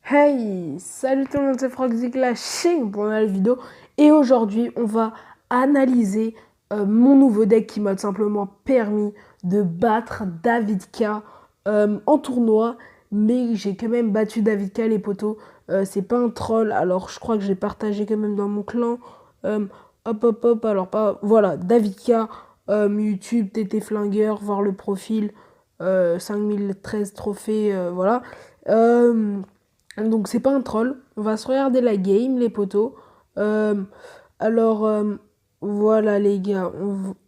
Hey, salut tout le monde, c'est Frogsy Clashing pour une nouvelle vidéo. Et aujourd'hui, on va analyser mon nouveau deck qui m'a tout simplement permis de battre David K en tournoi. Mais j'ai quand même battu David K, les potos. C'est pas un troll, alors je crois que j'ai partagé quand même dans mon clan. Euh, hop, hop, hop, alors pas. Voilà, David K, YouTube, TT Flingueur, voir le profil, 5013 trophées, voilà. Euh, donc c'est pas un troll. On va se regarder la game, les potos. Euh, alors voilà les gars,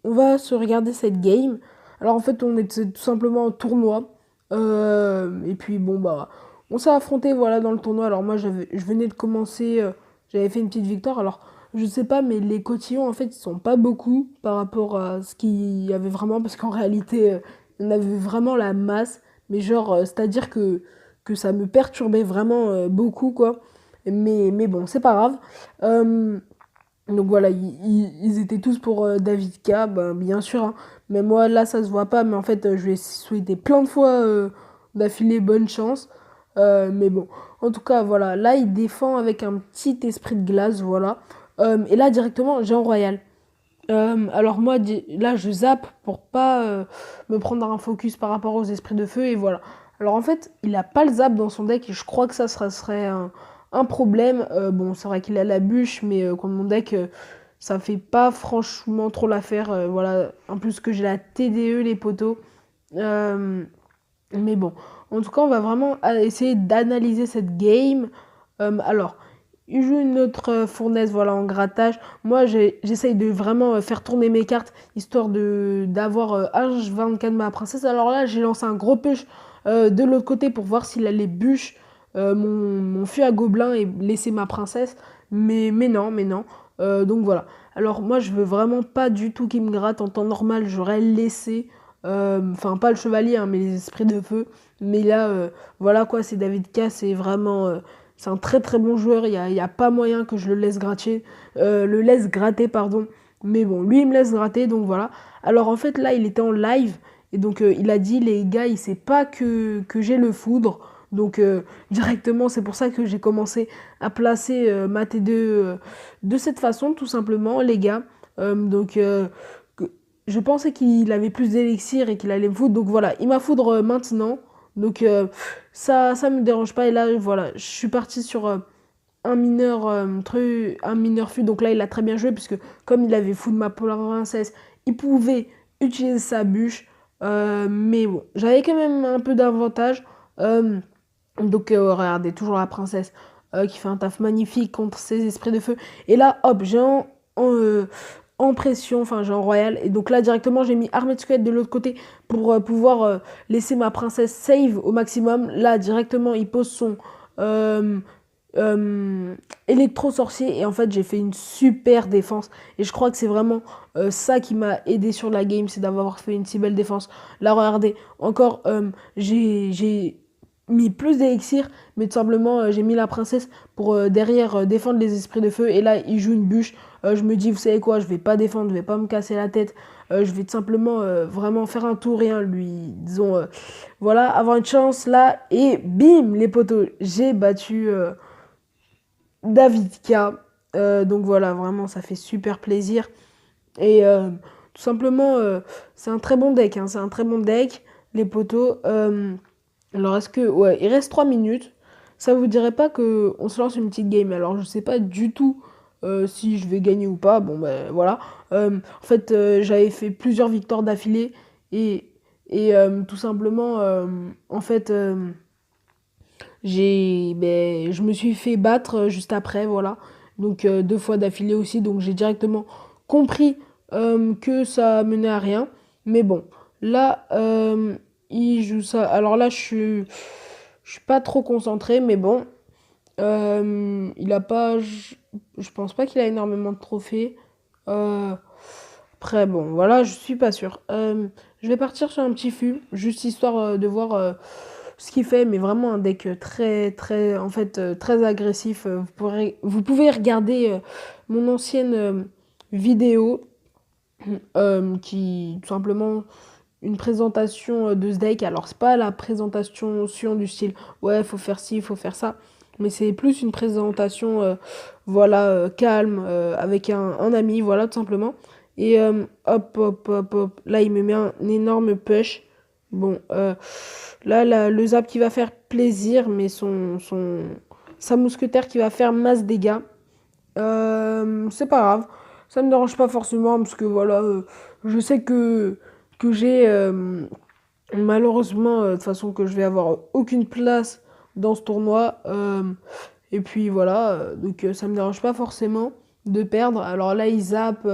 on va se regarder cette game. Alors en fait on était tout simplement en tournoi. Et puis bon bah on s'est affronté voilà dans le tournoi. Alors moi je venais de commencer, j'avais fait une petite victoire. Alors je sais pas mais les cotillons en fait ils sont pas beaucoup par rapport à ce qu'il y avait vraiment parce qu'en réalité on avait vraiment la masse. Mais genre c'est-à-dire que ça me perturbait vraiment beaucoup, quoi. Mais bon, c'est pas grave. Euh, donc voilà, ils étaient tous pour David K, ben, bien sûr. Hein. Mais moi, là, ça se voit pas. Mais en fait, je lui ai souhaité plein de fois d'affilée bonne chance. Mais bon, en tout cas, voilà. Là, il défend avec un petit esprit de glace, voilà. Et là, directement, j'ai en royal. Alors moi, là, je zappe pour pas me prendre un focus par rapport aux esprits de feu et voilà. Alors en fait, il a pas le zap dans son deck et je crois que ça serait un problème. Bon, c'est vrai qu'il a la bûche, mais contre mon deck, ça fait pas franchement trop l'affaire. Voilà, en plus que j'ai la TDE, les poteaux. Euh, mais bon, en tout cas, on va vraiment essayer d'analyser cette game. Alors, il joue une autre fournaise voilà, en grattage. Moi, j'essaye de vraiment faire tourner mes cartes, histoire d'avoir H24 de ma princesse. Alors là, j'ai lancé un gros push de l'autre côté pour voir s'il allait bûche mon fût à gobelin et laisser ma princesse. Mais non, mais non. Donc voilà. Alors moi, je veux vraiment pas du tout qu'il me gratte. En temps normal, j'aurais laissé. Enfin, pas le chevalier, hein, mais les esprits de feu. Mais là, voilà quoi, c'est David K. C'est vraiment. C'est un très très bon joueur. Il y a pas moyen que je le laisse gratter. Le laisse gratter, pardon. Mais bon, lui, il me laisse gratter, donc voilà. Alors en fait, là, il était en live. Et donc, il a dit, les gars, il sait pas que j'ai le foudre. Donc, directement, c'est pour ça que j'ai commencé à placer ma T2 de cette façon, tout simplement, les gars. Donc, je pensais qu'il avait plus d'élixir et qu'il allait me foudre. Donc voilà, il m'a foudre maintenant. Donc ça me dérange pas. Et là, voilà, je suis parti sur un mineur fut. Donc là, il a très bien joué puisque comme il avait foudre ma princesse, il pouvait utiliser sa bûche. Mais bon, j'avais quand même un peu d'avantage. Euh, donc regardez, toujours la princesse qui fait un taf magnifique contre ses esprits de feu. Et là, hop, en pression, enfin j'ai en royal. Et donc là, directement, j'ai mis armée de squelettes de l'autre côté pour pouvoir laisser ma princesse save au maximum. Là, directement, il pose son euh, électro-sorcier. Et en fait, j'ai fait une super défense. Et je crois que c'est vraiment ça qui m'a aidé sur la game, c'est d'avoir fait une si belle défense. Là, regardez, encore, j'ai mis plus d'élixir, mais tout simplement j'ai mis la princesse pour derrière défendre les esprits de feu. Et là, il joue une bûche. Je me dis, vous savez quoi, je vais pas défendre, je vais pas me casser la tête. Je vais tout simplement vraiment faire un tour et un lui. Disons, voilà, avoir une chance là. Et bim, les potos, j'ai battu David K. Donc voilà, vraiment, ça fait super plaisir. Et tout simplement, c'est un très bon deck. Hein, c'est un très bon deck, les potos. Alors, est-ce que. Ouais, il reste 3 minutes. Ça vous dirait pas que on se lance une petite game? Alors, je sais pas du tout si je vais gagner ou pas. Bon, ben voilà. En fait, j'avais fait plusieurs victoires d'affilée. Et, et tout simplement, en fait, je me suis fait battre juste après. Voilà. Donc, 2 fois d'affilée aussi. Donc, j'ai directement compris que ça menait à rien. Mais bon, là, il joue ça. Alors là, je suis pas trop concentré, mais bon. Il a pas. Je pense pas qu'il a énormément de trophées. Euh, Après, bon, voilà, je suis pas sûr. Je vais partir sur un petit fût, juste histoire de voir ce qu'il fait, mais vraiment un deck très, très, en fait, très agressif. Vous pouvez regarder mon ancienne vidéo qui, tout simplement, une présentation de ce deck. Alors, c'est pas la présentation suivante du style, ouais, faut faire ci, faut faire ça. mais c'est plus une présentation, voilà, calme, avec un ami, voilà, tout simplement. Et hop, hop, hop, hop, là, il me met un énorme push. Bon, là, le zap qui va faire plaisir, mais sa mousquetaire qui va faire masse dégâts. C'est pas grave, ça me dérange pas forcément, parce que voilà, je sais que j'ai malheureusement, de toute façon, que je vais avoir aucune place dans ce tournoi. Et puis voilà, donc ça me dérange pas forcément de perdre. Alors là, il zappe,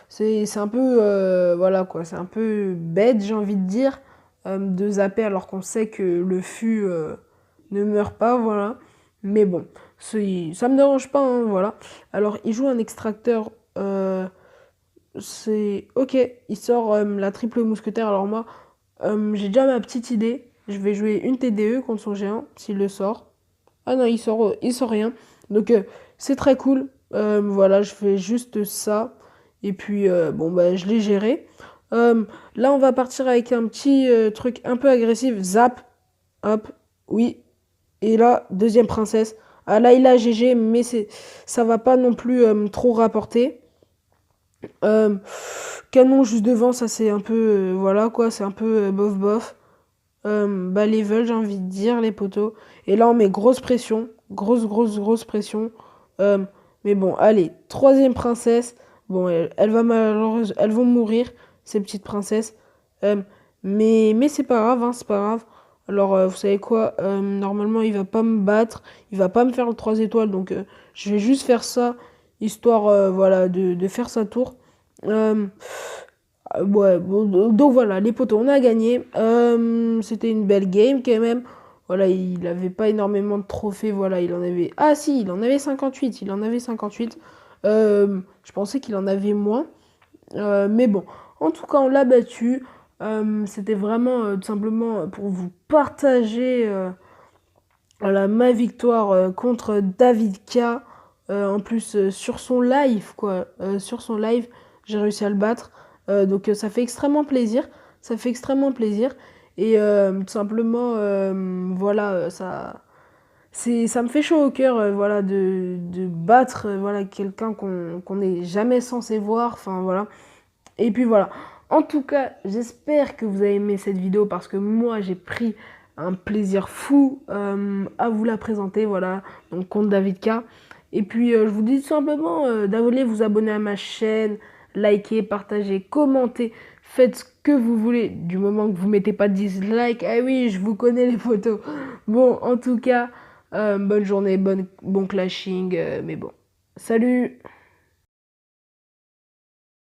c'est un peu, voilà quoi, c'est un peu bête, j'ai envie de dire, de zapper alors qu'on sait que le fût ne meurt pas, voilà. Mais bon, ça me dérange pas, hein, voilà. Alors, il joue un extracteur, c'est ok, il sort la triple mousquetaire. Alors moi, j'ai déjà ma petite idée. Je vais jouer une TDE contre son géant, s'il le sort. Ah non, il sort rien. Donc c'est très cool. Voilà, je fais juste ça. Et puis, bon, bah, je l'ai géré. Là, on va partir avec un petit truc un peu agressif. Zap. Hop. Oui. Et là, deuxième princesse. Ah là, il a GG, mais ça va pas non plus trop rapporter. Euh, Canon juste devant, ça c'est un peu, voilà quoi, c'est un peu bof bof. Bas level, j'ai envie de dire, les poteaux. Et là, on met grosse pression. Grosse pression. Euh, mais bon, allez, troisième princesse. Bon, elle va malheureusement, elles vont mourir, ces petites princesses. Euh, mais c'est pas grave, hein, c'est pas grave. Alors, vous savez quoi? Normalement, il va pas me battre. Il va pas me faire le 3 étoiles. Donc, je vais juste faire ça, histoire, voilà, de faire sa tour. Euh, Ouais, bon, donc voilà, les potos, on a gagné. C'était une belle game quand même. Voilà, il avait pas énormément de trophées. Voilà, il en avait. Ah si, il en avait 58. Il en avait 58. Je pensais qu'il en avait moins. Mais bon, en tout cas, on l'a battu. C'était vraiment tout simplement pour vous partager voilà, ma victoire contre David K. En plus, sur son live, quoi. Sur son live, j'ai réussi à le battre. Donc, ça fait extrêmement plaisir. Ça fait extrêmement plaisir. Et tout simplement, voilà, ça me fait chaud au cœur, voilà, de battre, voilà, quelqu'un qu'on n'est jamais censé voir. Enfin, voilà. Et puis voilà. En tout cas, j'espère que vous avez aimé cette vidéo parce que moi, j'ai pris un plaisir fou à vous la présenter. Voilà, donc contre David K. Et puis, je vous dis tout simplement d'aller vous abonner à ma chaîne, liker, partager, commenter. Faites ce que vous voulez du moment que vous mettez pas de dislike. Ah oui, je vous connais les photos. Bon, en tout cas, bonne journée, bon clashing. Mais bon, salut!